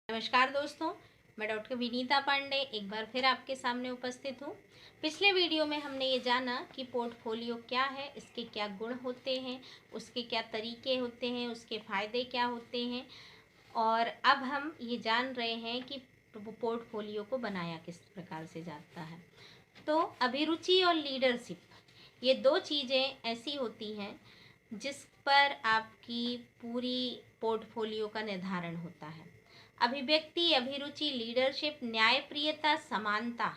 नमस्कार दोस्तों, मैं डॉक्टर विनीता पांडे एक बार फिर आपके सामने उपस्थित हूँ। पिछले वीडियो में हमने ये जाना कि पोर्टफोलियो क्या है, इसके क्या गुण होते हैं, उसके क्या तरीके होते हैं, उसके फ़ायदे क्या होते हैं और अब हम ये जान रहे हैं कि पोर्टफोलियो को बनाया किस प्रकार से जाता है। तो अभिरुचि और लीडरशिप, ये दो चीज़ें ऐसी होती हैं जिस पर आपकी पूरी पोर्टफोलियो का निर्धारण होता है। अभिव्यक्ति, अभिरुचि, लीडरशिप, न्यायप्रियता, समानता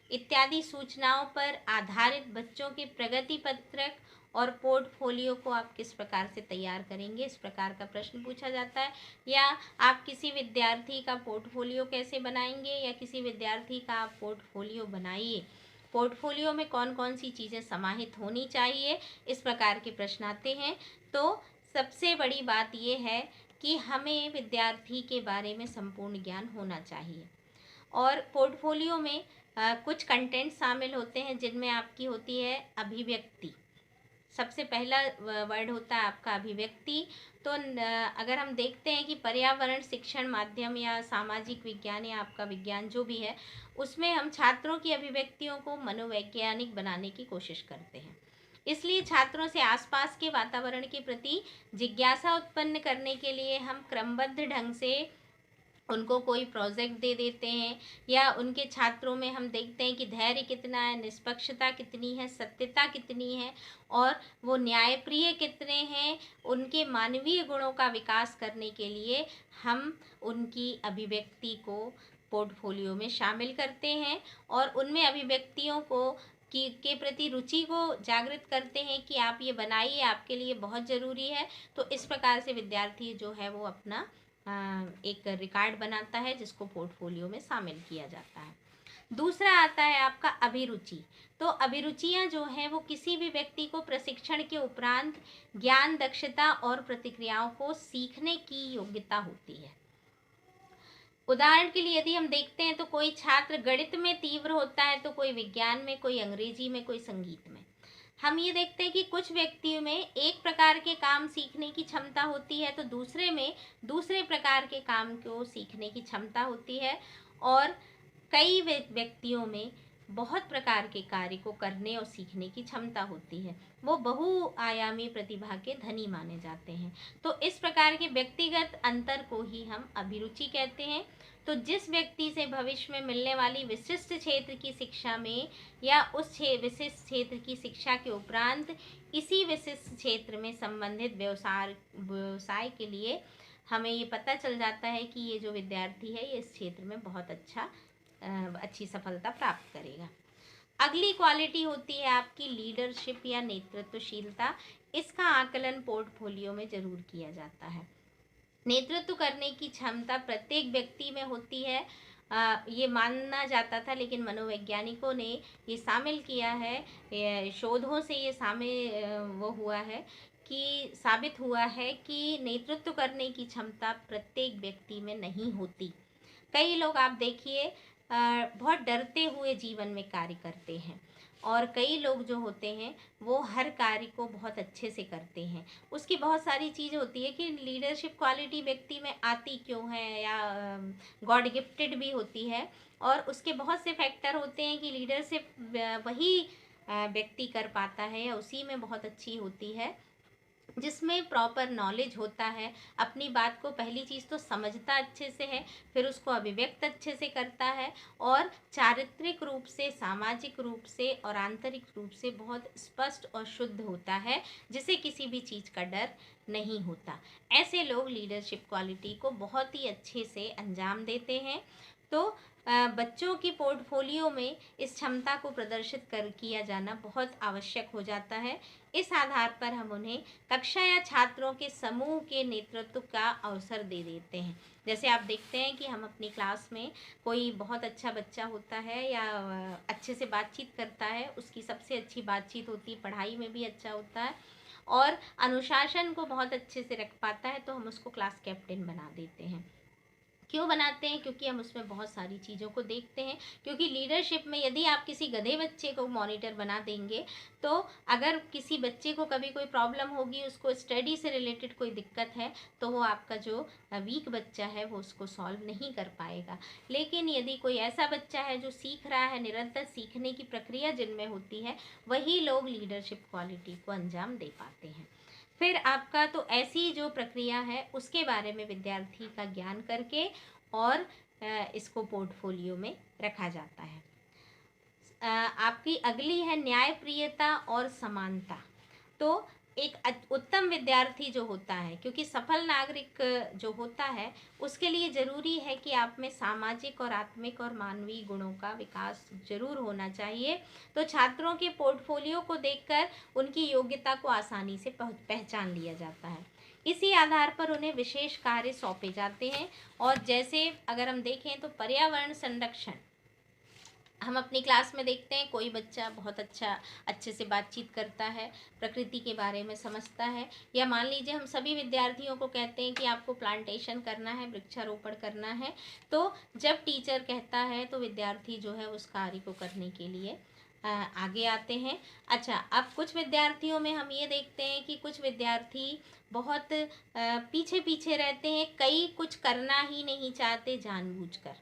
इत्यादि सूचनाओं पर आधारित बच्चों के प्रगति पत्रक और पोर्टफोलियो को आप किस प्रकार से तैयार करेंगे, इस प्रकार का प्रश्न पूछा जाता है। या आप किसी विद्यार्थी का पोर्टफोलियो कैसे बनाएंगे, या किसी विद्यार्थी का आप पोर्टफोलियो बनाइए, पोर्टफोलियो में कौन कौन सी चीज़ें समाहित होनी चाहिए, इस प्रकार के प्रश्न आते हैं। तो सबसे बड़ी बात यह है कि हमें विद्यार्थी के बारे में संपूर्ण ज्ञान होना चाहिए। और पोर्टफोलियो में कुछ कंटेंट शामिल होते हैं जिनमें आपकी होती है अभिव्यक्ति। सबसे पहला वर्ड होता है आपका अभिव्यक्ति। तो अगर हम देखते हैं कि पर्यावरण, शिक्षण, माध्यम या सामाजिक विज्ञान या आपका विज्ञान जो भी है, उसमें हम छात्रों की अभिव्यक्तियों को मनोवैज्ञानिक बनाने की कोशिश करते हैं। इसलिए छात्रों से आसपास के वातावरण के प्रति जिज्ञासा उत्पन्न करने के लिए हम क्रमबद्ध ढंग से उनको कोई प्रोजेक्ट दे देते हैं, या उनके छात्रों में हम देखते हैं कि धैर्य कितना है, निष्पक्षता कितनी है, सत्यता कितनी है और वो न्यायप्रिय कितने हैं। उनके मानवीय गुणों का विकास करने के लिए हम उनकी अभिव्यक्ति को पोर्टफोलियो में शामिल करते हैं और उनमें अभिव्यक्तियों को के प्रति रुचि को जागृत करते हैं कि आप ये बनाइए, आपके लिए बहुत ज़रूरी है। तो इस प्रकार से विद्यार्थी जो है वो अपना एक रिकॉर्ड बनाता है जिसको पोर्टफोलियो में शामिल किया जाता है। दूसरा आता है आपका अभिरुचि। तो अभिरुचियां जो हैं वो किसी भी व्यक्ति को प्रशिक्षण के उपरांत ज्ञान, दक्षता और प्रतिक्रियाओं को सीखने की योग्यता होती है। उदाहरण के लिए यदि हम देखते हैं तो कोई छात्र गणित में तीव्र होता है, तो कोई विज्ञान में, कोई अंग्रेजी में, कोई संगीत में। हम ये देखते हैं कि कुछ व्यक्तियों में एक प्रकार के काम सीखने की क्षमता होती है, तो दूसरे में दूसरे प्रकार के काम को सीखने की क्षमता होती है। और कई व्यक्तियों में बहुत प्रकार के कार्य को करने और सीखने की क्षमता होती है। वो बहुआयामी प्रतिभा के धनी माने जाते हैं। तो इस प्रकार के व्यक्तिगत अंतर को ही हम अभिरुचि कहते हैं। तो जिस व्यक्ति से भविष्य में मिलने वाली विशिष्ट क्षेत्र की शिक्षा में या उस विशिष्ट क्षेत्र की शिक्षा के उपरांत इसी विशिष्ट क्षेत्र में संबंधित व्यवसाय के लिए हमें ये पता चल जाता है कि ये जो विद्यार्थी है ये इस क्षेत्र में बहुत अच्छी सफलता प्राप्त करेगा। अगली क्वालिटी होती है आपकी लीडरशिप या नेतृत्वशीलता। इसका आकलन पोर्टफोलियो में जरूर किया जाता है। नेतृत्व करने की क्षमता प्रत्येक व्यक्ति में होती है, ये माना जाता था, लेकिन मनोवैज्ञानिकों ने ये शामिल किया है, शोधों से ये वो हुआ है कि साबित हुआ है कि नेतृत्व करने की क्षमता प्रत्येक व्यक्ति में नहीं होती। कई लोग आप देखिए बहुत डरते हुए जीवन में कार्य करते हैं, और कई लोग जो होते हैं वो हर कार्य को बहुत अच्छे से करते हैं। उसकी बहुत सारी चीज़ होती है कि लीडरशिप क्वालिटी व्यक्ति में आती क्यों है, या गॉड गिफ्टेड भी होती है। और उसके बहुत से फैक्टर होते हैं कि लीडरशिप वही व्यक्ति कर पाता है या उसी में बहुत अच्छी होती है जिसमें प्रॉपर नॉलेज होता है, अपनी बात को पहली चीज़ तो समझता अच्छे से है, फिर उसको अभिव्यक्त अच्छे से करता है, और चारित्रिक रूप से, सामाजिक रूप से और आंतरिक रूप से बहुत स्पष्ट और शुद्ध होता है, जिसे किसी भी चीज़ का डर नहीं होता। ऐसे लोग लीडरशिप क्वालिटी को बहुत ही अच्छे से अंजाम देते हैं। तो बच्चों की पोर्टफोलियो में इस क्षमता को प्रदर्शित किया जाना बहुत आवश्यक हो जाता है। इस आधार पर हम उन्हें कक्षा या छात्रों के समूह के नेतृत्व का अवसर दे देते हैं। जैसे आप देखते हैं कि हम अपनी क्लास में कोई बहुत अच्छा बच्चा होता है या अच्छे से बातचीत करता है, उसकी सबसे अच्छी बातचीत होती है, पढ़ाई में भी अच्छा होता है और अनुशासन को बहुत अच्छे से रख पाता है, तो हम उसको क्लास कैप्टन बना देते हैं। क्यों बनाते हैं? क्योंकि हम उसमें बहुत सारी चीज़ों को देखते हैं। क्योंकि लीडरशिप में यदि आप किसी गधे बच्चे को मॉनिटर बना देंगे, तो अगर किसी बच्चे को कभी कोई प्रॉब्लम होगी, उसको स्टडी से रिलेटेड कोई दिक्कत है, तो वो आपका जो वीक बच्चा है वो उसको सॉल्व नहीं कर पाएगा। लेकिन यदि कोई ऐसा बच्चा है जो सीख रहा है, निरंतर सीखने की प्रक्रिया जिनमें होती है, वही लोग लीडरशिप क्वालिटी को अंजाम दे पाते हैं। फिर आपका तो ऐसी जो प्रक्रिया है उसके बारे में विद्यार्थी का ज्ञान करके और इसको पोर्टफोलियो में रखा जाता है। आपकी अगली है न्यायप्रियता और समानता। तो एक उत्तम विद्यार्थी जो होता है, क्योंकि सफल नागरिक जो होता है उसके लिए ज़रूरी है कि आप में सामाजिक और आत्मिक और मानवीय गुणों का विकास जरूर होना चाहिए। तो छात्रों के पोर्टफोलियो को देखकर उनकी योग्यता को आसानी से पहचान लिया जाता है। इसी आधार पर उन्हें विशेष कार्य सौंपे जाते हैं। और जैसे अगर हम देखें तो पर्यावरण संरक्षण, हम अपनी क्लास में देखते हैं कोई बच्चा बहुत अच्छे से बातचीत करता है, प्रकृति के बारे में समझता है, या मान लीजिए हम सभी विद्यार्थियों को कहते हैं कि आपको प्लांटेशन करना है, वृक्षारोपण करना है, तो जब टीचर कहता है तो विद्यार्थी जो है उस कार्य को करने के लिए आगे आते हैं। अच्छा, अब कुछ विद्यार्थियों में हम ये देखते हैं कि कुछ विद्यार्थी बहुत पीछे पीछे रहते हैं, कई कुछ करना ही नहीं चाहते जानबूझकर,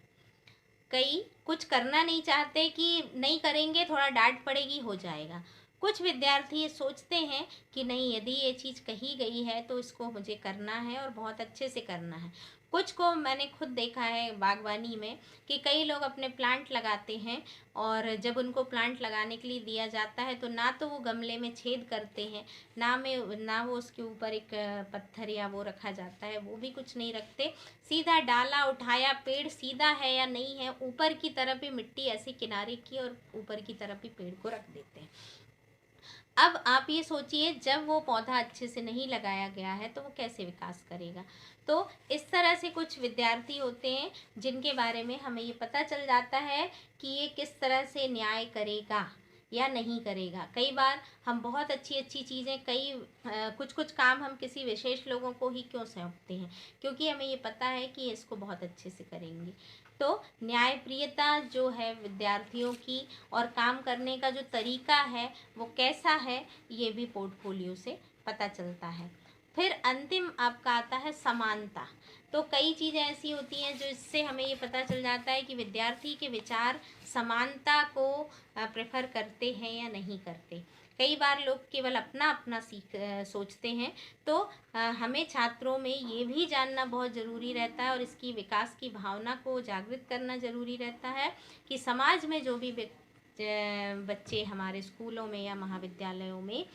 कई कुछ करना नहीं चाहते कि नहीं करेंगे थोड़ा डांट पड़ेगी हो जाएगा। कुछ विद्यार्थी ये सोचते हैं कि नहीं, यदि ये चीज़ कही गई है तो इसको मुझे करना है और बहुत अच्छे से करना है। कुछ को मैंने खुद देखा है बागवानी में कि कई लोग अपने प्लांट लगाते हैं, और जब उनको प्लांट लगाने के लिए दिया जाता है तो ना तो वो गमले में छेद करते हैं, ना वो उसके ऊपर एक पत्थर या वो रखा जाता है, वो भी कुछ नहीं रखते। सीधा डाला उठाया, पेड़ सीधा है या नहीं है, ऊपर की तरफ ही मिट्टी ऐसे किनारे की और ऊपर की तरफ ही पेड़ को रख देते हैं। अब आप ये सोचिए, जब वो पौधा अच्छे से नहीं लगाया गया है तो वो कैसे विकास करेगा। तो इस तरह से कुछ विद्यार्थी होते हैं जिनके बारे में हमें ये पता चल जाता है कि ये किस तरह से न्याय करेगा या नहीं करेगा। कई बार हम बहुत अच्छी अच्छी चीज़ें, कुछ कुछ काम हम किसी विशेष लोगों को ही क्यों सौंपते हैं, क्योंकि हमें ये पता है कि इसको बहुत अच्छे से करेंगे। तो न्यायप्रियता जो है विद्यार्थियों की, और काम करने का जो तरीका है वो कैसा है, ये भी पोर्टफोलियो से पता चलता है। फिर अंतिम आपका आता है समानता। तो कई चीज़ें ऐसी होती हैं जो इससे हमें ये पता चल जाता है कि विद्यार्थी के विचार समानता को प्रेफर करते हैं या नहीं करते। कई बार लोग केवल अपना अपना सोचते हैं। तो हमें छात्रों में ये भी जानना बहुत ज़रूरी रहता है और इसकी विकास की भावना को जागृत करना ज़रूरी रहता है कि समाज में जो भी बच्चे हमारे स्कूलों में या महाविद्यालयों में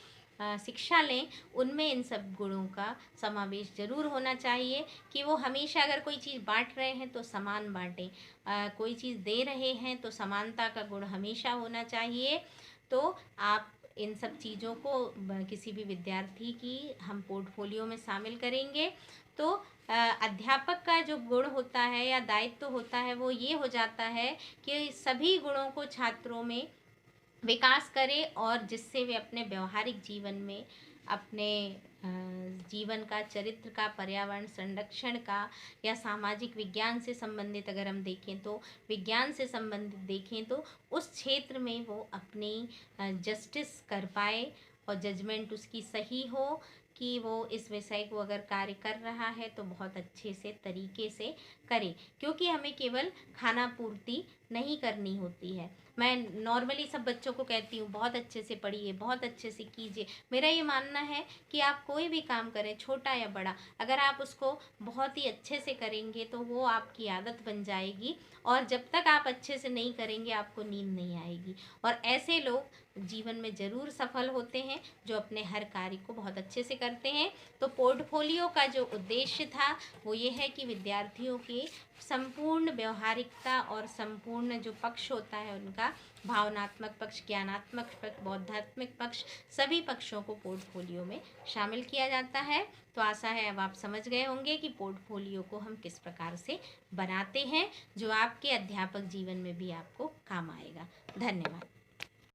शिक्षा लें, उनमें इन सब गुणों का समावेश जरूर होना चाहिए कि वो हमेशा अगर कोई चीज़ बांट रहे हैं तो समान बांटें, कोई चीज़ दे रहे हैं तो समानता का गुण हमेशा होना चाहिए। तो आप इन सब चीज़ों को किसी भी विद्यार्थी की हम पोर्टफोलियो में शामिल करेंगे तो अध्यापक का जो गुण होता है या दायित्व होता है वो ये हो जाता है कि सभी गुणों को छात्रों में विकास करें, और जिससे वे अपने व्यवहारिक जीवन में अपने जीवन का, चरित्र का, पर्यावरण संरक्षण का, या सामाजिक विज्ञान से संबंधित अगर हम देखें तो विज्ञान से संबंधित देखें तो उस क्षेत्र में वो अपनी जस्टिस कर पाए और जजमेंट उसकी सही हो कि वो इस विषय को अगर कार्य कर रहा है तो बहुत अच्छे से तरीके से करे। क्योंकि हमें केवल खाना पूर्ति नहीं करनी होती है। मैं नॉर्मली सब बच्चों को कहती हूँ बहुत अच्छे से पढ़िए, बहुत अच्छे से कीजिए। मेरा ये मानना है कि आप कोई भी काम करें, छोटा या बड़ा, अगर आप उसको बहुत ही अच्छे से करेंगे तो वो आपकी आदत बन जाएगी, और जब तक आप अच्छे से नहीं करेंगे आपको नींद नहीं आएगी। और ऐसे लोग जीवन में ज़रूर सफल होते हैं जो अपने हर कार्य को बहुत अच्छे से करते हैं। तो पोर्टफोलियो का जो उद्देश्य था वो ये है कि विद्यार्थियों के संपूर्ण व्यवहारिकता और संपूर्ण जो पक्ष होता है उनका, भावनात्मक पक्ष, ज्ञानात्मक पक्ष, बौद्धात्मक पक्ष, सभी पक्षों को पोर्टफोलियो में शामिल किया जाता है। तो आशा है अब आप समझ गए होंगे कि पोर्टफोलियो को हम किस प्रकार से बनाते हैं जो आपके अध्यापक जीवन में भी आपको काम आएगा। धन्यवाद।